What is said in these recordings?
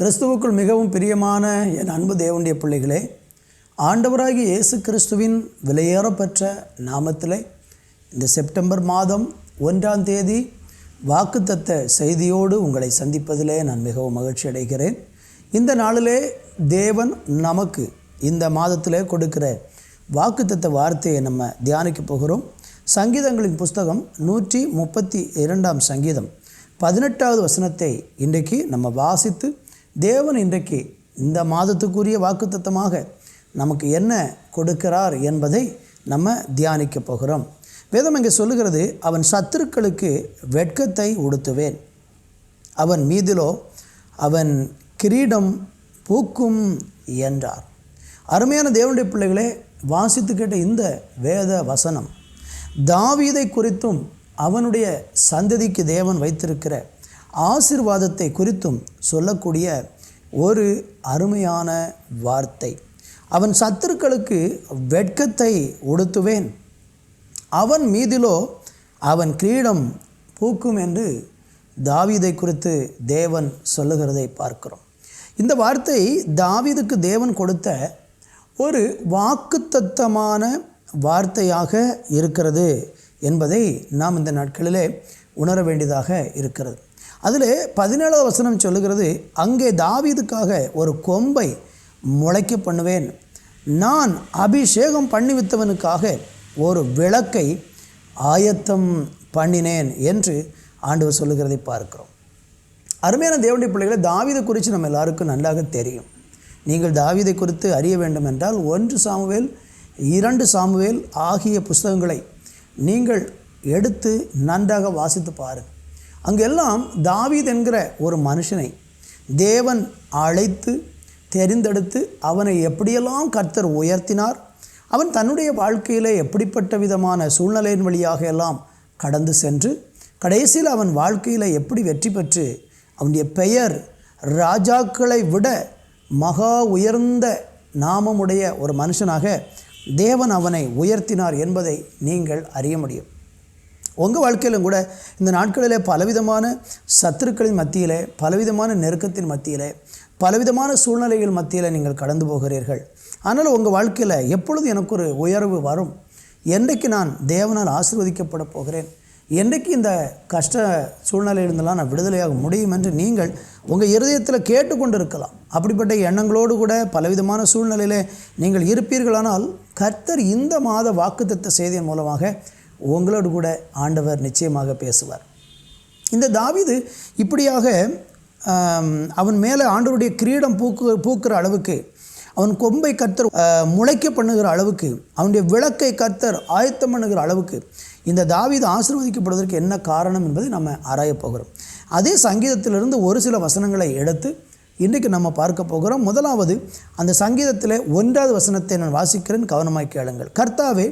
கிறிஸ்துவுக்குள் மிகவும் பிரியமான என் அன்பு தேவனுடைய பிள்ளைகளே, ஆண்டவராகிய இயேசு கிறிஸ்துவின் விலையேறப்பெற்ற நாமத்திலே இந்த செப்டம்பர் மாதம் 1ஆம் தேதி வாக்குத்தத்த செய்தியோடு உங்களை சந்திப்பதிலே நான் மிகவும் மகிழ்ச்சி அடைகிறேன். இந்த நாளிலே தேவன் நமக்கு இந்த மாதத்திலே கொடுக்கிற வாக்குத்தத்த வார்த்தையை நம்ம தியானிக்க போகிறோம். சங்கீதங்களின் புஸ்தகம் 132ஆம் சங்கீதம் 18வது வசனத்தை இன்றைக்கு நம்ம வாசித்து தேவன் இன்றைக்கு இந்த மாதத்துக்குரிய வாக்குத்தத்தமாக நமக்கு என்ன கொடுக்கிறார் என்பதை நம்ம தியானிக்க போகிறோம். வேதம் இங்கே சொல்லுகிறது, அவன் சத்துருக்களுக்கு வெட்கத்தை உடுத்துவேன், அவன் மீதிலோ அவன் கிரீடம் பூக்கும் என்றார். அருமையான தேவனுடைய பிள்ளைகளே, வாசித்து கேட்ட இந்த வேத வசனம் தாவீதை குறித்தும் அவனுடைய சந்ததிக்கு தேவன் வைத்திருக்கிற ஆசீர்வாதத்தை குறித்தும் சொல்லக்கூடிய ஒரு அருமையான வார்த்தை. அவன் சத்துருக்களுக்கு வெட்கத்தை உடுத்துவேன், அவன் மீதிலோ அவன் கிரீடம் பூக்கும் என்று தாவீதை குறித்து தேவன் சொல்லுகிறதை பார்க்கிறோம். இந்த வார்த்தை தாவீதுக்கு தேவன் கொடுத்த ஒரு வாக்குத்தத்தமான வார்த்தையாக இருக்கிறது என்பதை நாம் இந்த நாட்களிலே உணர வேண்டியதாக இருக்கிறது. அதில் 17வது வசனம் சொல்லுகிறது, அங்கே தாவீதுக்காக ஒரு கொம்பை முளைக்க பண்ணுவேன், நான் அபிஷேகம் பண்ணிவித்தவனுக்காக ஒரு விளக்கை ஆயத்தம் பண்ணினேன் என்று ஆண்டவர் சொல்லுகிறதை பார்க்கிறோம். அருமையான தேவனுடைய பிள்ளைகளை, தாவீதை குறித்து நம்ம எல்லாருக்கும் நன்றாக தெரியும். நீங்கள் தாவீதை குறித்து அறிய வேண்டும் என்றால் 1 சாமுவேல் 2 சாமுவேல் ஆகிய புஸ்தகங்களை நீங்கள் எடுத்து நன்றாக வாசித்து பாருங்கள். அங்கெல்லாம் தாவீது என்கிற ஒரு மனுஷனை தேவன் அழைத்து தெரிந்தெடுத்து அவனை எப்படியெல்லாம் கர்த்தர் உயர்த்தினார், அவன் தன்னுடைய வாழ்க்கையில் எப்படிப்பட்ட விதமான சூழ்நிலையின் வழியாக எல்லாம் கடந்து சென்று கடைசியில் அவன் வாழ்க்கையில் எப்படி வெற்றி பெற்று அவனுடைய பெயர் ராஜாக்களை விட மகா உயர்ந்த நாமமுடைய ஒரு மனுஷனாக தேவன் அவனை உயர்த்தினார் என்பதை நீங்கள் அறிய முடியும். உங்கள் வாழ்க்கையிலும் கூட இந்த நாட்களில் பலவிதமான சத்துருக்களின் மத்தியில், பலவிதமான நெருக்கத்தின் மத்தியில், பலவிதமான சூழ்நிலைகள் மத்தியில் நீங்கள் கடந்து போகிறீர்கள். ஆனால் உங்கள் வாழ்க்கையில் எப்பொழுது எனக்கு ஒரு உயர்வு வரும், என்றைக்கு நான் தேவனால் ஆசீர்வதிக்கப்பட போகிறேன், என்றைக்கு இந்த கஷ்ட சூழ்நிலையிலிருந்தெல்லாம் நான் விடுதலையாக முடியும் என்று நீங்கள் உங்கள் இருதயத்தில் கேட்டுக்கொண்டு இருக்கலாம். அப்படிப்பட்ட எண்ணங்களோடு கூட பலவிதமான சூழ்நிலையில் நீங்கள் இருப்பீர்களானால் கர்த்தர் இந்த மாத வாக்குத்தத்த செய்தியின் மூலமாக உங்களோடு கூட ஆண்டவர் நிச்சயமாக பேசுவார். இந்த தாவீது இப்படியாக அவன் மேலே ஆண்டவருடைய கிரீடம் பூக்கிற அளவுக்கு, அவன் கொம்பை கர்த்தர் முளைக்க பண்ணுகிற அளவுக்கு, அவனுடைய விளக்கை கர்த்தர் ஆயத்தம் பண்ணுகிற அளவுக்கு இந்த தாவீது ஆசீர்வதிக்கப்படுவதற்கு என்ன காரணம் என்பதை நம்ம ஆராயப் போகிறோம். அதே சங்கீதத்திலிருந்து ஒரு சில வசனங்களை எடுத்து இன்றைக்கு நம்ம பார்க்க போகிறோம். முதலாவது அந்த சங்கீதத்தில் 1வது வசனத்தை நான் வாசிக்கிறேன், கவனமாய் கேளுங்கள். கர்த்தாவே,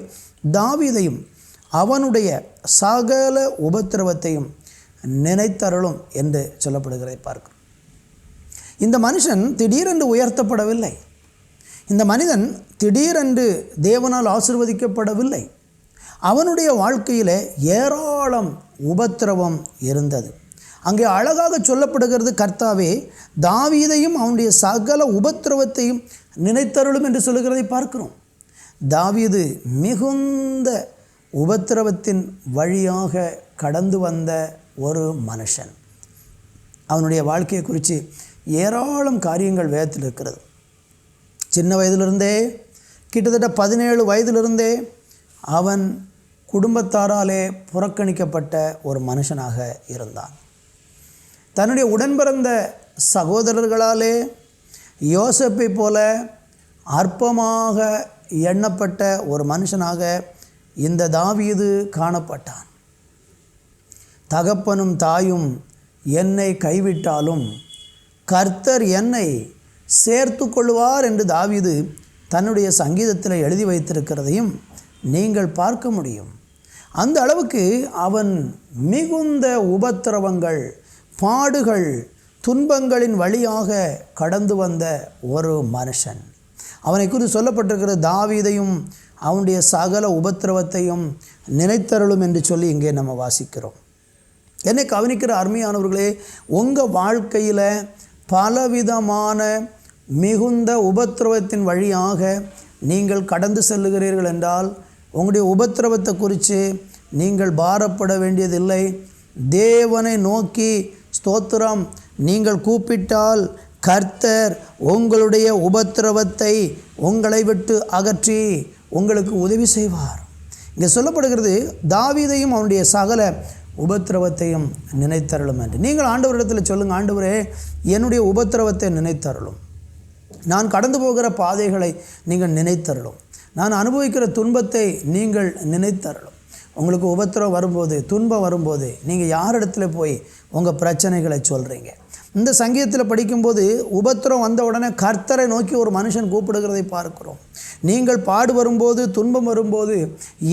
தாவீதையும் அவனுடைய சகல உபத்திரவத்தையும் நினைத்தருளும் என்று சொல்லப்படுகிறதை பார்க்கிறோம். இந்த மனுஷன் திடீரென்று உயர்த்தப்படவில்லை, இந்த மனிதன் திடீரென்று தேவனால் ஆசீர்வதிக்கப்படவில்லை. அவனுடைய வாழ்க்கையில் ஏராளம் உபத்திரவம் இருந்தது. அங்கே அழகாக சொல்லப்படுகிறது, கர்த்தாவே தாவீதையும் அவனுடைய சகல உபத்திரவத்தையும் நினைத்தருளும் என்று சொல்லுகிறதை பார்க்கிறோம். தாவீது மிகுந்த உபத்திரவத்தின் வழியாக கடந்து வந்த ஒரு மனுஷன். அவனுடைய வாழ்க்கையை குறித்து ஏராளம் காரியங்கள் வேதத்தில் இருக்கிறது. சின்ன வயதிலிருந்தே, கிட்டத்தட்ட 17 வயதிலிருந்தே அவன் குடும்பத்தாராலே புறக்கணிக்கப்பட்ட ஒரு மனுஷனாக இருந்தான். தன்னுடைய உடன்பிறந்த சகோதரர்களாலே யோசேப்பை போல அற்பமாக எண்ணப்பட்ட ஒரு மனுஷனாக இந்த தாவீது காணப்பட்டான். தகப்பனும் தாயும் என்னை கைவிட்டாலும் கர்த்தர் என்னை சேர்த்து கொள்வார் என்று தாவீது தன்னுடைய சங்கீதத்தில் எழுதி வைத்திருக்கிறதையும் நீங்கள் பார்க்க முடியும். அந்த அளவுக்கு அவன் மிகுந்த உபத்திரவங்கள், பாடுகள், துன்பங்களின் வழியாக கடந்து வந்த ஒரு மனுஷன். அவனை குறித்து சொல்லப்பட்டிருக்கிற தாவீதையும் அவனுடைய சகல உபத்திரவத்தையும் நினைத்தருளும் என்று சொல்லி இங்கே நம்ம வாசிக்கிறோம். என்னை கவனிக்கிற அருமையானவர்களே, உங்கள் வாழ்க்கையில் பலவிதமான மிகுந்த உபத்திரவத்தின் வழியாக நீங்கள் கடந்து செல்லுகிறீர்கள் என்றால் உங்களுடைய உபத்திரவத்தை குறித்து நீங்கள் பாரப்பட வேண்டியதில்லை. தேவனை நோக்கி ஸ்தோத்திரம், நீங்கள் கூப்பிட்டால் கர்த்தர் உங்களுடைய உபத்திரவத்தை உங்களை விட்டு அகற்றி உங்களுக்கு உதவி செய்வார். இங்கே சொல்லப்படுகிறது, தாவீதையும் அவனுடைய சகல உபத்திரவத்தையும் நினைத்தருளும் என்று. நீங்கள் ஆண்டவரிடத்தில் சொல்லுங்கள், ஆண்டவரே என்னுடைய உபத்திரவத்தை நினைத்தருளும், நான் கடந்து போகிற பாதைகளை நீங்கள் நினைத்தருளும், நான் அனுபவிக்கிற துன்பத்தை நீங்கள் நினைத்தருளும். உங்களுக்கு உபத்திரம் வரும்போது, துன்பம் வரும்போது நீங்கள் யாரிடத்துல போய் உங்கள் பிரச்சனைகளை சொல்கிறீங்க? இந்த சங்கீதத்தில் படிக்கும்போது உபத்திரம் வந்த உடனே கர்த்தரை நோக்கி ஒரு மனுஷன் கூப்பிடுகிறதை பார்க்கிறோம். நீங்கள் பாடு வரும்போது, துன்பம் வரும்போது,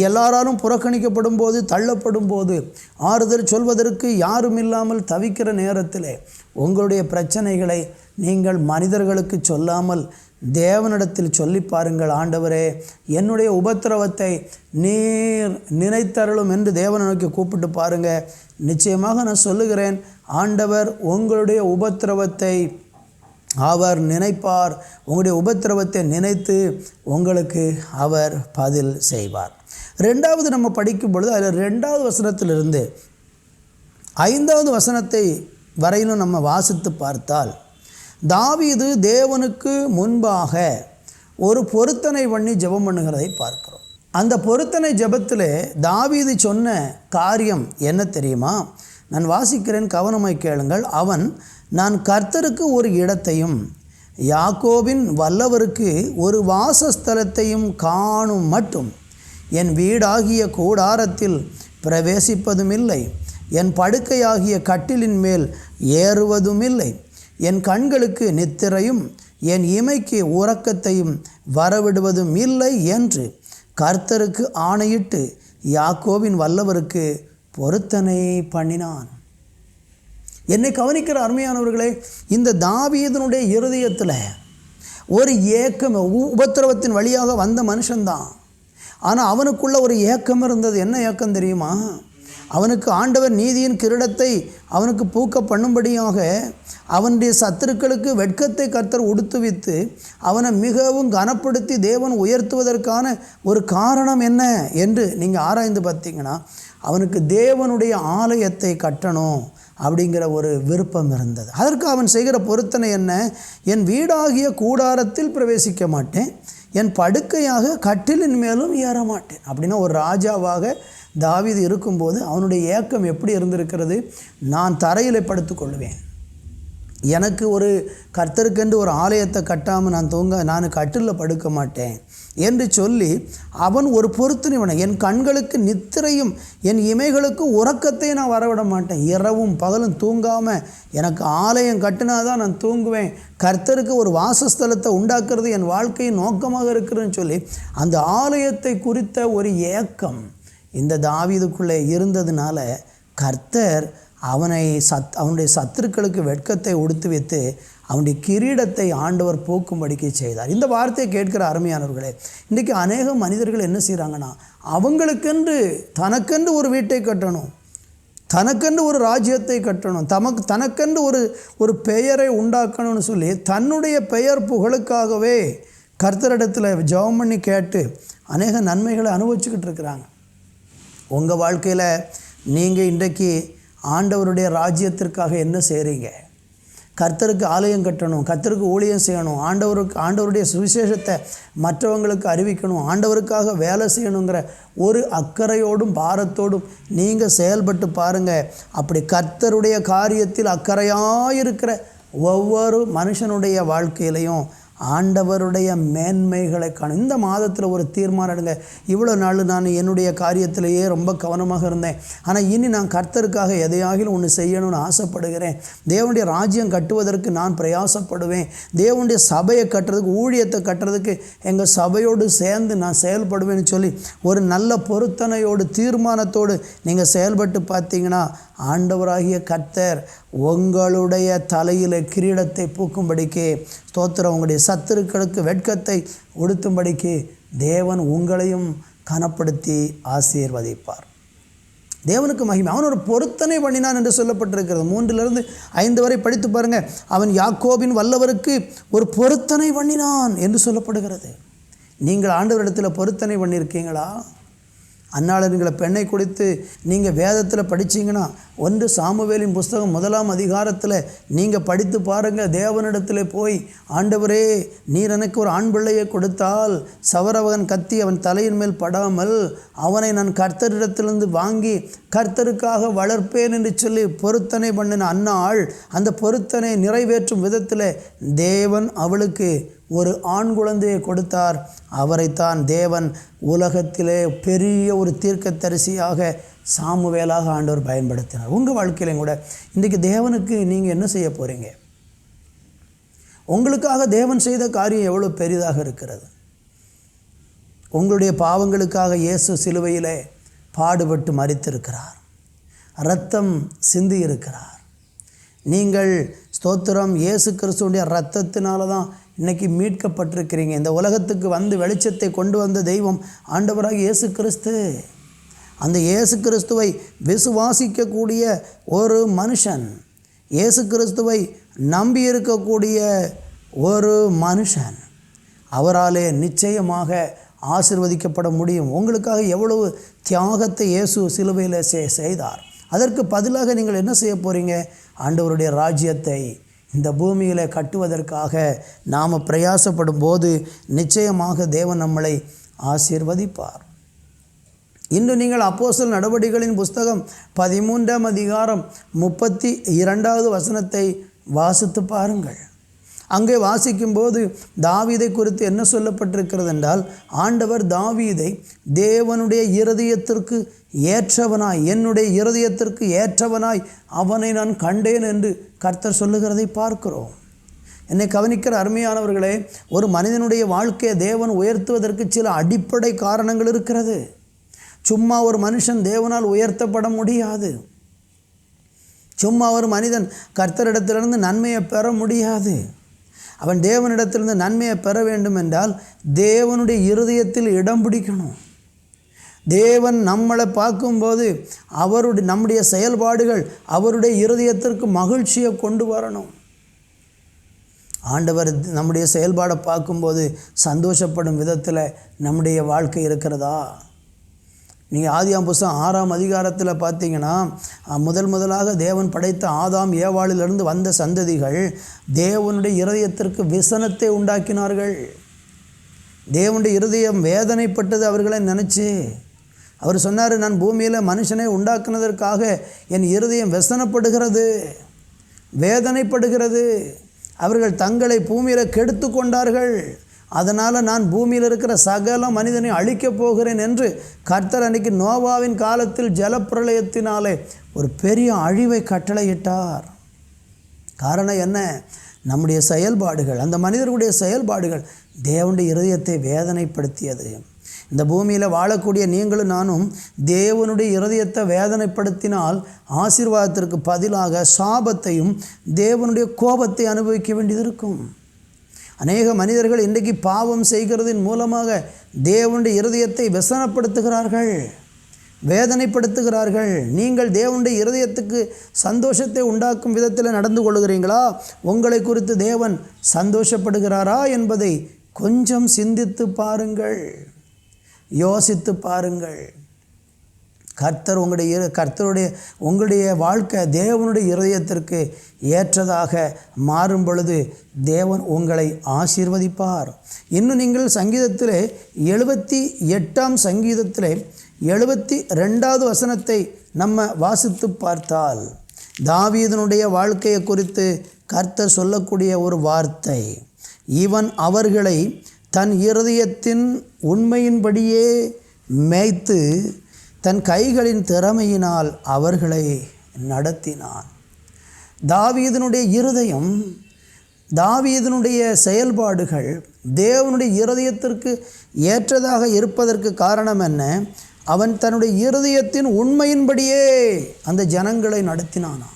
எல்லாராலும் புறக்கணிக்கப்படும் போது, தள்ளப்படும் போது, ஆறுதல் சொல்வதற்கு யாரும் இல்லாமல் தவிக்கிற நேரத்தில் உங்களுடைய பிரச்சனைகளை நீங்கள் மனிதர்களுக்கு சொல்லாமல் தேவனிடத்தில் சொல்லி பாருங்கள். ஆண்டவரே என்னுடைய உபத்திரவத்தை நீர் நினைத்தருளும் என்று தேவனை நோக்கி கூப்பிட்டு பாருங்கள். நிச்சயமாக நான் சொல்லுகிறேன், ஆண்டவர் உங்களுடைய உபத்திரவத்தை அவர் நினைப்பார். உங்களுடைய உபத்திரவத்தை நினைத்து உங்களுக்கு அவர் பதில் செய்வார். ரெண்டாவது நம்ம படிக்கும் பொழுது அதில் 2வது வசனத்திலிருந்து 5வது வசனத்தை வரையிலும் நம்ம வாசித்து பார்த்தால், தாவீது தேவனுக்கு முன்பாக ஒரு பொருத்தனை பண்ணி ஜெபம் பண்ணுகிறதை பார்க்கிறோம். அந்த பொருத்தனை ஜெபத்தில் தாவீது சொன்ன காரியம் என்ன தெரியுமா? நான் வாசிக்கிறேன், கவனமாய் கேளுங்கள். அவன், நான் கர்த்தருக்கு ஒரு இடத்தையும் யாக்கோபின் வல்லவருக்கு ஒரு வாசஸ்தலத்தையும் காணும் மட்டும் என் வீடாகிய கூடாரத்தில் பிரவேசிப்பதுமில்லை, என் படுக்கையாகிய கட்டிலின் மேல் ஏறுவதுமில்லை, என் கண்களுக்கு நித்திரையும் என் இமைக்கு உறக்கத்தையும் வரவிடுவதும் இல்லை என்று கர்த்தருக்கு ஆணையிட்டு யாக்கோபின் வல்லவருக்கு பொருத்தனை பண்ணினான். என்னை கவனிக்கிற அருமையானவர்களே, இந்த தாவீதனுடைய இருதயத்தில் ஒரு ஏக்கம், உபத்திரவத்தின் வழியாக வந்த மனுஷன்தான். ஆனால் அவனுக்குள்ள ஒரு ஏக்கம் இருந்தது. என்ன ஏக்கம் தெரியுமா? அவனுக்கு ஆண்டவர் நீதியின் கிரீடத்தை அவனுக்கு பூக்க பண்ணும்படியாக அவனுடைய சத்துருக்களுக்கு வெட்கத்தை கர்த்தர் உடுத்துவித்து அவனை மிகவும் கனப்படுத்தி தேவன் உயர்த்துவதற்கான ஒரு காரணம் என்ன என்று நீங்கள் ஆராய்ந்து பார்த்தீங்கன்னா, அவனுக்கு தேவனுடைய ஆலயத்தை கட்டணும் அப்படிங்கிற ஒரு விருப்பம் இருந்தது. அதற்கு அவன் செய்கிற பொருத்தனை என்ன? என் வீடாகிய கூடாரத்தில் பிரவேசிக்க மாட்டேன், என் படுக்கையாக கட்டிலின் மேலும் ஏற மாட்டேன். அப்படின்னா ஒரு ராஜாவாக தாவீது இருக்கும்போது அவனுடைய ஏக்கம் எப்படி இருந்திருக்கிறது? நான் தரையில் படுத்துக்கொள்வேன், எனக்கு ஒரு கர்த்தருக்கென்று ஒரு ஆலயத்தை கட்டாமல் நான் கட்டிலில் படுக்க மாட்டேன் என்று சொல்லி அவன் ஒரு பொருத்தனை, என் கண்களுக்கு நித்திரையும் என் இமைகளுக்கு உறக்கத்தை நான் வரவிட மாட்டேன், இரவும் பகலும் தூங்காமல் எனக்கு ஆலயம் கட்டினாதான் நான் தூங்குவேன், கர்த்தருக்கு ஒரு வாசஸ்தலத்தை உண்டாக்குறது என் வாழ்க்கையின் நோக்கமாக இருக்கிறதுன்னு சொல்லி அந்த ஆலயத்தை குறித்த ஒரு ஏக்கம் இந்த தாவீதுக்குள்ளே இருந்ததுனால கர்த்தர் அவனுடைய சத்துருக்களுக்கு வெட்கத்தை உடுத்து வைத்து அவனுடைய கிரீடத்தை ஆண்டவர் போக்கும்படிக்கு செய்தார். இந்த வார்த்தையை கேட்கிற அருமையானவர்களே, இன்றைக்கி அநேக மனிதர்கள் என்ன செய்கிறாங்கன்னா, அவங்களுக்கென்று தனக்கென்று ஒரு வீட்டை கட்டணும், தனக்கென்று ஒரு ராஜ்யத்தை கட்டணும், தனக்கென்று ஒரு பெயரை உண்டாக்கணும்னு சொல்லி தன்னுடைய பெயர் புகழுக்காகவே கர்த்தரிடத்தில் ஜெபம் பண்ணி கேட்டு அநேக நன்மைகளை அனுபவிச்சுக்கிட்டு இருக்கிறாங்க. உங்கள் வாழ்க்கையில் நீங்கள் இன்றைக்கு ஆண்டவருடைய ராஜ்யத்திற்காக என்ன செய்கிறீங்க? கர்த்தருக்கு ஆலயம் கட்டணும், கர்த்தருக்கு ஊழியம் செய்யணும், ஆண்டவருடைய சுவிசேஷத்தை மற்றவங்களுக்கு அறிவிக்கணும், ஆண்டவருக்காக வேலை செய்யணுங்கிற ஒரு அக்கறையோடும் பாரத்தோடும் நீங்கள் செயல்பட்டு பாருங்கள். அப்படி கர்த்தருடைய காரியத்தில் அக்கறையாயிருக்கிற ஒவ்வொரு மனுஷனுடைய வாழ்க்கையிலையும் ஆண்டவருடைய மேன்மைகளை காணும். இந்த மாதத்தில் ஒரு தீர்மானம் எடுங்க. இவ்வளோ நாள் நான் என்னுடைய காரியத்திலேயே ரொம்ப கவனமாக இருந்தேன், ஆனால் இனி நான் கர்த்தருக்காக எதையாகிலும் ஒன்று செய்யணும்னு ஆசைப்படுகிறேன், தேவனுடைய ராஜ்யம் கட்டுவதற்கு நான் பிரயாசப்படுவேன், தேவனுடைய சபையை கட்டுறதுக்கு, ஊழியத்தை கட்டுறதுக்கு எங்கள் சபையோடு சேர்ந்து நான் செயல்படுவேன்னு சொல்லி ஒரு நல்ல பொருத்தனையோடு தீர்மானத்தோடு நீங்கள் செயல்பட்டு பார்த்தீங்கன்னா ஆண்டவராகிய கர்த்தர் உங்களுடைய தலையில் கிரீடத்தை பூக்கும்படிக்கு ஸ்தோத்திரம், உங்களுடைய சத்துருக்களுக்கு வெட்கத்தை உடுத்தும்படிக்கு தேவன் உங்களையும் கனப்படுத்தி ஆசீர்வதிப்பார். தேவனுக்கு மகிமை. அவன் ஒரு பொருத்தனை பண்ணினான் என்று சொல்லப்பட்டிருக்கிறது. 3-5 வரை படித்து பாருங்கள். அவன் யாக்கோபின் வல்லவருக்கு ஒரு பொருத்தனை பண்ணினான் என்று சொல்லப்படுகிறது. நீங்கள் ஆண்டவரிடத்தில் பொருத்தனை பண்ணியிருக்கீங்களா? அன்னாளருங்கிற பெண்ணை குறித்து நீங்கள் வேதத்தில் படித்தீங்கன்னா 1 சாமுவேலின் புஸ்தகம் 1ஆம் அதிகாரத்தில் நீங்கள் படித்து பாருங்கள். தேவனிடத்தில் போய், ஆண்டவரே, நீர் எனக்கு ஒரு ஆண் பிள்ளையை கொடுத்தால் சவரவகன் கத்தி அவன் தலையின் மேல் படாமல் அவனை நான் கர்த்தரிடத்திலிருந்து வாங்கி கர்த்தருக்காக வளர்ப்பேன் என்று சொல்லி பொருத்தனை பண்ணின அன்னாள், அந்த பொருத்தனை நிறைவேற்றும் விதத்தில் தேவன் அவளுக்கு ஒரு ஆண் குழந்தையை கொடுத்தார். அவரைத்தான் தேவன் உலகத்திலே பெரிய ஒரு தீர்க்கதரிசியாக சாமுவேலாக ஆண்டவர் பயன்படுத்தினார். உங்கள் வாழ்க்கையிலையும் கூட இன்றைக்கி தேவனுக்கு நீங்கள் என்ன செய்ய போகிறீங்க? உங்களுக்காக தேவன் செய்த காரியம் எவ்வளோ பெரிதாக இருக்கிறது. உங்களுடைய பாவங்களுக்காக இயேசு சிலுவையிலே பாடுபட்டு மரித்திருக்கிறார், இரத்தம் சிந்தி இருக்கிறார். நீங்கள் ஸ்தோத்திரம், இயேசு கிறிஸ்துவுடைய இரத்தத்தினால தான் இன்றைக்கி மீட்கப்பட்டிருக்கிறீங்க. இந்த உலகத்துக்கு வந்து வெளிச்சத்தை கொண்டு வந்த தெய்வம் ஆண்டவராக இயேசு கிறிஸ்து. அந்த இயேசு கிறிஸ்துவை விசுவாசிக்கக்கூடிய ஒரு மனுஷன், இயேசு கிறிஸ்துவை நம்பி இருக்கக்கூடிய ஒரு மனுஷன், அவராலே நிச்சயமாக ஆசீர்வதிக்கப்பட முடியும். உங்களுக்காக எவ்வளவு தியாகத்தை இயேசு சிலுவையில் செய்தார். அதற்கு பதிலாக நீங்கள் என்ன செய்ய போகிறீங்க? ஆண்டவருடைய ராஜ்யத்தை இந்த பூமியில் கட்டுவதற்காக நாம் பிரயாசப்படும் போது நிச்சயமாக தேவன் நம்மளை ஆசீர்வதிப்பார். இன்று நீங்கள் அப்போஸ்தலர் நடவடிக்கைகளின் புஸ்தகம் 13ஆம் அதிகாரம் 32வது வசனத்தை வாசித்து பாருங்கள். அங்கே வாசிக்கும்போது தாவீதை குறித்து என்ன சொல்லப்பட்டிருக்கிறது என்றால், ஆண்டவர் தாவீதை தேவனுடைய இருதயத்திற்கு ஏற்றவனாய், என்னுடைய இருதயத்திற்கு ஏற்றவனாய் அவனை நான் கண்டேன் என்று கர்த்தர் சொல்லுகிறதை பார்க்கிறோம். என்னை கவனிக்கிற அருமையானவர்களே, ஒரு மனிதனுடைய வாழ்க்கையை தேவன் உயர்த்துவதற்கு சில அடிப்படை காரணங்கள் இருக்கிறது. சும்மா ஒரு மனுஷன் தேவனால் உயர்த்தப்பட முடியாது. சும்மா ஒரு மனிதன் கர்த்தரிடத்திலிருந்து நன்மையை பெற முடியாது. அவன் தேவனிடத்திலிருந்து நன்மையை பெற வேண்டும் என்றால் தேவனுடைய இருதயத்தில் இடம் பிடிக்கணும். தேவன் நம்மளை பார்க்கும்போது நம்முடைய செயல்பாடுகள் அவருடைய இருதயத்திற்கு மகிழ்ச்சியை கொண்டு வரணும். ஆண்டவர் நம்முடைய செயல்பாடை பார்க்கும்போது சந்தோஷப்படும் விதத்தில் நம்முடைய வாழ்க்கை இருக்கிறதா? நீங்கள் ஆதியாம் புஸ்தகம் 6ஆம் அதிகாரத்தில் பார்த்தீங்கன்னா, முதலாக தேவன் படைத்த ஆதாம் ஏவாளிலிருந்து வந்த சந்ததிகள் தேவனுடைய இருதயத்திற்கு விசனத்தை உண்டாக்கினார்கள். தேவனுடைய இருதயம் வேதனைப்பட்டது அவர்களை நினச்சி. அவர் சொன்னார், நான் பூமியில் மனுஷனை உண்டாக்குனதற்காக என் இருதயம் व्यसனப்படுகிறது, வேதனைப்படுகிறது. அவர்கள் தங்களை பூமியில் கெடுத்து கொண்டார்கள். அதனால் நான் பூமியில் இருக்கிற சகல மனிதனை அழிக்கப் போகிறேன் என்று கர்த்தர் அன்றைக்கி நோவாவின் காலத்தில் ஜலப்பிரளயத்தினாலே ஒரு பெரிய அழிவை கட்டளையிட்டார். காரணம் என்ன? நம்முடைய செயல்பாடுகள், அந்த மனிதர்களுடைய செயல்பாடுகள் தேவனுடைய இருதயத்தை வேதனைப்படுத்தியது. இந்த பூமியில் வாழக்கூடிய நீங்களும் நானும் தேவனுடைய இருதயத்தை வேதனைப்படுத்தினால் ஆசீர்வாதத்திற்கு பதிலாக சாபத்தையும் தேவனுடைய கோபத்தை அனுபவிக்க வேண்டியது இருக்கும். அநேக மனிதர்கள் இன்றைக்கு பாவம் செய்கிறதின் மூலமாக தேவனுடைய இருதயத்தை व्यसனப்படுத்துகிறார்கள், வேதனைப்படுத்துகிறார்கள். நீங்கள் தேவனுடைய இருதயத்துக்கு சந்தோஷத்தை உண்டாக்கும் விதத்தில் நடந்து கொள்கிறீங்களா? உங்களை குறித்து தேவன் சந்தோஷப்படுகிறாரா என்பதை கொஞ்சம் சிந்தித்து பாருங்கள், யோசித்து பாருங்கள். உங்களுடைய வாழ்க்கை தேவனுடைய இருதயத்திற்கு ஏற்றதாக மாறும் பொழுது தேவன் உங்களை ஆசீர்வதிப்பார். இன்னும் நீங்கள் சங்கீதத்திலே 78ஆம் சங்கீதத்திலே 72வது வசனத்தை நம்ம வாசித்து பார்த்தால், தாவீதனுடைய வாழ்க்கையை குறித்து கர்த்தர் சொல்லக்கூடிய ஒரு வார்த்தை, இவன் அவர்களை தன் இருதயத்தின் உண்மையின்படியே மேய்த்து தன் கைகளின் திறமையினால் அவர்களை நடத்தினான். தாவீதனுடைய இருதயம், தாவீதனுடைய செயல்பாடுகள் தேவனுடைய இருதயத்திற்கு ஏற்றதாக இருப்பதற்கு காரணம் என்ன? அவன் தன்னுடைய இருதயத்தின் உண்மையின்படியே அந்த ஜனங்களை நடத்தினானா.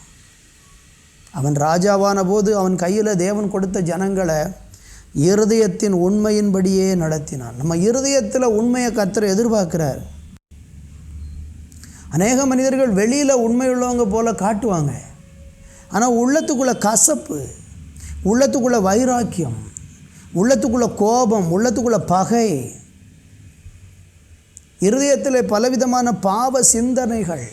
அவன் ராஜாவான போது அவன் கையில் தேவன் கொடுத்த ஜனங்களை இருதயத்தின் உண்மையின்படியே நடத்தினான். நம்ம இருதயத்தில் உண்மையை கர்த்தர் எதிர்பார்க்கிறார். அநேக மனிதர்கள் வெளியில் உண்மை உள்ளவங்க போல காட்டுவாங்க, ஆனால் உள்ளத்துக்குள்ள கசப்பு, உள்ளத்துக்குள்ள வைராக்கியம், உள்ளத்துக்குள்ள கோபம், உள்ளத்துக்குள்ள பகை, இருதயத்தில் பலவிதமான பாவ சிந்தனைகள்,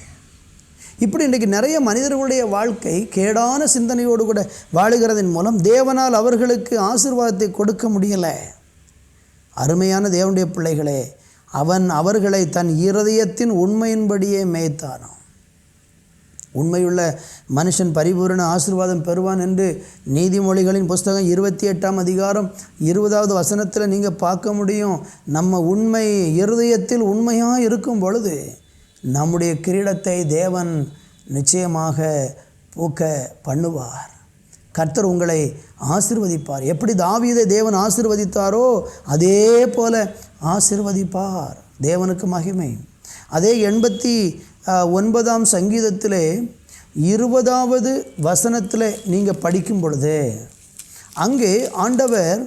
இப்படி இன்றைக்கு நிறைய மனிதர்களுடைய வாழ்க்கை கேடான சிந்தனையோடு கூட வாழுகிறதன் மூலம் தேவனால் அவர்களுக்கு ஆசீர்வாதத்தை கொடுக்க முடியலை. அருமையான தேவனுடைய பிள்ளைகளே, அவன் அவர்களை தன் இருதயத்தின் உண்மையின்படியே மேய்த்தானாம். உண்மையுள்ள மனுஷன் பரிபூரண ஆசீர்வாதம் பெறுவான் என்று நீதிமொழிகளின் புஸ்தகம் 28ஆம் அதிகாரம் 20வது வசனத்தில் நீங்கள் பார்க்க முடியும். நம்ம உண்மை இருதயத்தில் உண்மையாக இருக்கும் பொழுது நம்முடைய கிரீடத்தை தேவன் நிச்சயமாக பூக்க பண்ணுவார். கர்த்தர் உங்களை ஆசீர்வதிப்பார். எப்படி தாவீதை தேவன் ஆசீர்வதித்தாரோ அதே போல ஆசீர்வதிப்பார். தேவனுக்கு மகிமை. அதே 89ஆம் சங்கீதத்திலே 20வது வசனத்தில் நீங்கள் படிக்கும் பொழுது அங்கே ஆண்டவர்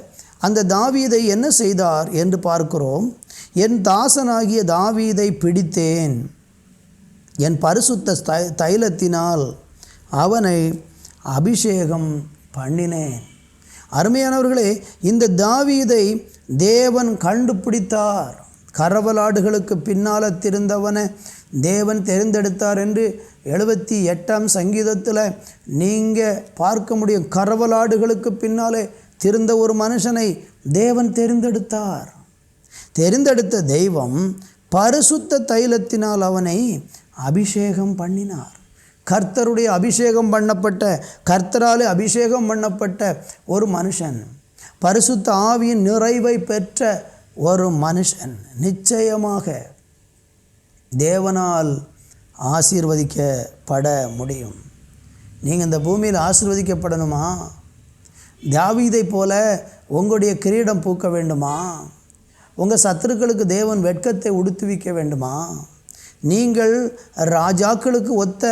அந்த தாவீதை என்ன செய்தார் என்று பார்க்கிறோம். என் தாசனாகிய தாவீதை பிடித்தேன், என் பரிசுத்த தைலத்தினால் அவனை அபிஷேகம் பண்ணினேன். அருமையானவர்களே, இந்த தாவீதை தேவன் கண்டுபிடித்தார். கரவலாடுகளுக்கு பின்னால் திரிந்தவனை தேவன் தெரிந்தெடுத்தார் என்று 78ஆம் சங்கீதத்தில் நீங்கள் பார்க்க முடியும். கரவலாடுகளுக்கு பின்னாலே திரிந்த ஒரு மனுஷனை தேவன் தெரிந்தெடுத்தார். தெரிந்தெடுத்த தெய்வம் பரிசுத்த தைலத்தினால் அவனை அபிஷேகம் பண்ணினார். கர்த்தருடைய அபிஷேகம் பண்ணப்பட்ட, கர்த்தராலே அபிஷேகம் பண்ணப்பட்ட ஒரு மனுஷன், பரிசுத்த ஆவியின் நிறைவை பெற்ற ஒரு மனுஷன் நிச்சயமாக தேவனால் ஆசீர்வதிக்கப்பட முடியும். நீங்கள் இந்த பூமியில் ஆசீர்வதிக்கப்படணுமா? தாவீதை போல உங்களுடைய கிரீடம் பூக்க வேண்டுமா? உங்கள் சத்துருக்களுக்கு தேவன் வெட்கத்தை உடுத்துவிக்க வேண்டுமா? நீங்கள் ராஜாக்களுக்கு ஒத்த,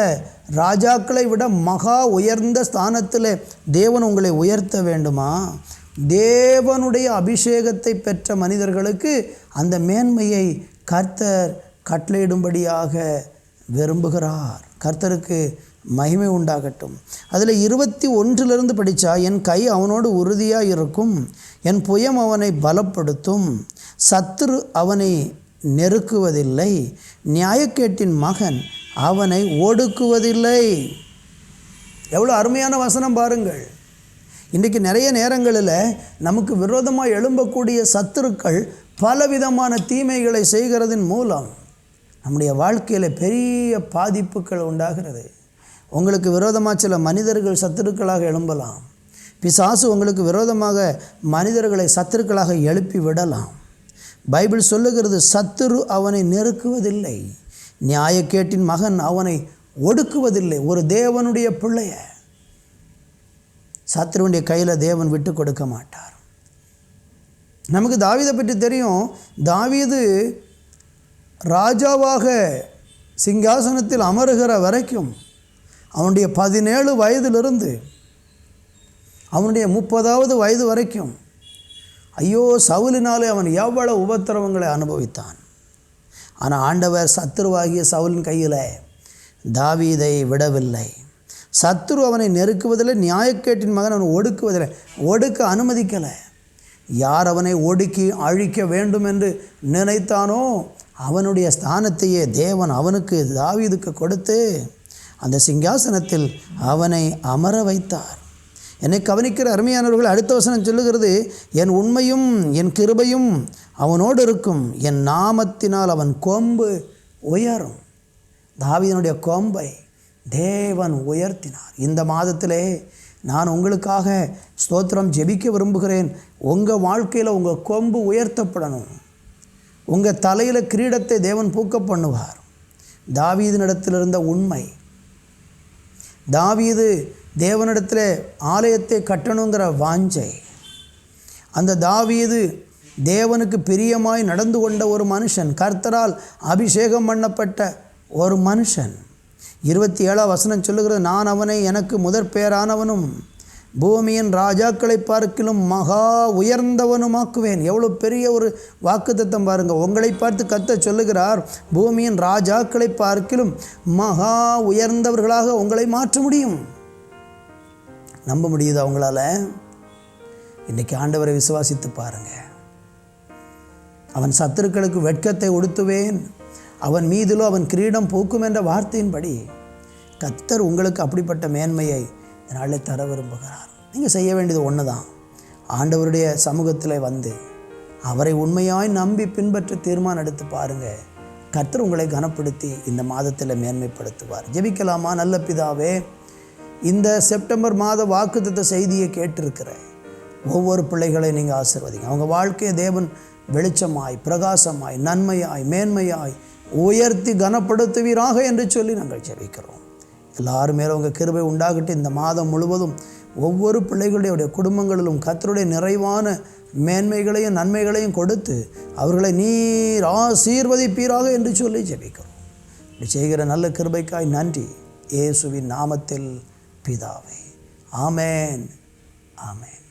ராஜாக்களை விட மகா உயர்ந்த ஸ்தானத்தில் தேவன் உங்களை உயர்த்த வேண்டுமா? தேவனுடைய அபிஷேகத்தை பெற்ற மனிதர்களுக்கு அந்த மேன்மையை கர்த்தர் கட்டளையிடும்படியாக விரும்புகிறார். கர்த்தருக்கு மகிமை உண்டாகட்டும். அதில் 21 படித்தா, என் கை அவனோடு உறுதியாக இருக்கும், என் புயம் அவனை பலப்படுத்தும், சத்துரு அவனை நெருக்குவதில்லை, நியாயக்கேட்டின் மகன் அவனை ஒடுக்குவதில்லை. எவ்வளோ அருமையான வசனம் பாருங்கள். இன்றைக்கு நிறைய நேரங்களில் நமக்கு விரோதமாக எழும்பக்கூடிய சத்துருக்கள் பலவிதமான தீமைகளை செய்கிறதன் மூலம் நம்முடைய வாழ்க்கையில் பெரிய பாதிப்புகள் உண்டாகிறது. உங்களுக்கு விரோதமாக சில மனிதர்கள் சத்துருக்களாக எழும்பலாம். பிசாசு உங்களுக்கு விரோதமாக மனிதர்களை சத்துருக்களாக எழுப்பி விடலாம். பைபிள் சொல்லுகிறது, சத்துரு அவனை நெருக்குவதில்லை, நியாயக்கேட்டின் மகன் அவனை ஒடுக்குவதில்லை. ஒரு தேவனுடைய பிள்ளைய சத்துருவுடைய கையில் தேவன் விட்டு கொடுக்க மாட்டார். நமக்கு தாவீதை பற்றி தெரியும். தாவீது ராஜாவாக சிங்காசனத்தில் அமருகிற வரைக்கும் அவனுடைய 17 வயதிலிருந்து அவனுடைய 30வது வயது வரைக்கும் ஐயோ சவுலினாலே அவன் எவ்வளவு உபத்திரவங்களை அனுபவித்தான். ஆனால் ஆண்டவர் சத்துருவாகிய சவுலின் கையில் தாவீதை விடவில்லை. சத்துரு அவனை நெருக்குவதில்லை, நியாயக்கேட்டின் மகன் அவனை ஒடுக்குவதில்லை, ஒடுக்க அனுமதிக்கலை. யார் அவனை ஒடுக்கி அழிக்க வேண்டும் என்று நினைத்தானோ அவனுடைய ஸ்தானத்தையே தேவன் அவனுக்கு, தாவீதுக்கு கொடுத்து அந்த சிங்காசனத்தில் அவனை அமர வைத்தார். என்னை கவனிக்கிற அருமையானவர்கள், அடுத்த வசனம் சொல்லுகிறது, என் உண்மையும் என் கிருபையும் அவனோடு இருக்கும், என் நாமத்தினால் அவன் கொம்பு உயரும். தாவீதுனுடைய கொம்பை தேவன் உயர்த்தினார். இந்த மாதத்திலே நான் உங்களுக்காக ஸ்தோத்திரம் ஜெபிக்க விரும்புகிறேன். உங்கள் வாழ்க்கையில் உங்கள் கொம்பு உயர்த்தப்படணும். உங்கள் தலையில் கிரீடத்தை தேவன் பூக்க பண்ணுவார். தாவீதினிடத்தில் இருந்த உண்மை, தாவீது தேவனிடத்தில் ஆலயத்தை கட்டணுங்கிற வாஞ்சை, அந்த தாவீது தேவனுக்கு பிரியமாய் நடந்து கொண்ட ஒரு மனுஷன், கர்த்தரால் அபிஷேகம் பண்ணப்பட்ட ஒரு மனுஷன். 27ஆம் வசனம் சொல்லுகிறது, நான் அவனை எனக்கு முதற் பேரானவனும் பூமியின் ராஜாக்களை பார்க்கிலும் மகா உயர்ந்தவனுமாக்குவேன். எவ்வளோ பெரிய ஒரு வாக்குத்தத்தம் பாருங்கள். உங்களை பார்த்து கர்த்தர் சொல்லுகிறார், பூமியின் ராஜாக்களை பார்க்கிலும் மகா உயர்ந்தவர்களாக உங்களை மாற்ற முடியும். நம்ப முடியுது அவங்களால? இன்றைக்கி ஆண்டவரை விசுவாசித்து பாருங்கள். அவன் சத்துருக்களுக்கு வெட்கத்தை உடுத்துவேன், அவன் மீதிலோ அவன் கிரீடம் பூக்கும் என்ற வார்த்தையின்படி கர்த்தர் உங்களுக்கு அப்படிப்பட்ட மேன்மையை இதனாலே தர விரும்புகிறார். நீங்கள் செய்ய வேண்டியது ஒன்று தான். ஆண்டவருடைய சமூகத்தில் வந்து அவரை உண்மையாய் நம்பி பின்பற்ற தீர்மானம் எடுத்து பாருங்கள். கர்த்தர் உங்களை கனப்படுத்தி இந்த மாதத்தில் மேன்மைப்படுத்துவார். ஜெபிக்கலாமா? நல்ல பிதாவே, இந்த செப்டம்பர் மாத வாக்குத்தத்த செய்தியை கேட்டிருக்கிற ஒவ்வொரு பிள்ளைகளை நீங்கள் ஆசீர்வதிங்க. அவங்க வாழ்க்கையை தேவன் வெளிச்சமாய், பிரகாசமாய், நன்மையாய், மேன்மையாய் உயர்த்தி கனப்படுத்துவீராக என்று சொல்லி நாங்கள் ஜெபிக்கிறோம். எல்லாரும் மேலே உங்கள் கிருபை உண்டாகட்டு. இந்த மாதம் முழுவதும் ஒவ்வொரு பிள்ளைகளுடைய குடும்பங்களிலும் கர்த்தருடைய நிறைவான மேன்மைகளையும் நன்மைகளையும் கொடுத்து அவர்களை நீர் ஆசீர்வதிப்பீராக என்று சொல்லி ஜெபிக்கிறோம். இப்படி செய்கிற நல்ல கிருபைக்காய் நன்றி. இயேசுவின் நாமத்தில் பிதாவே, ஆமேன், ஆமேன்.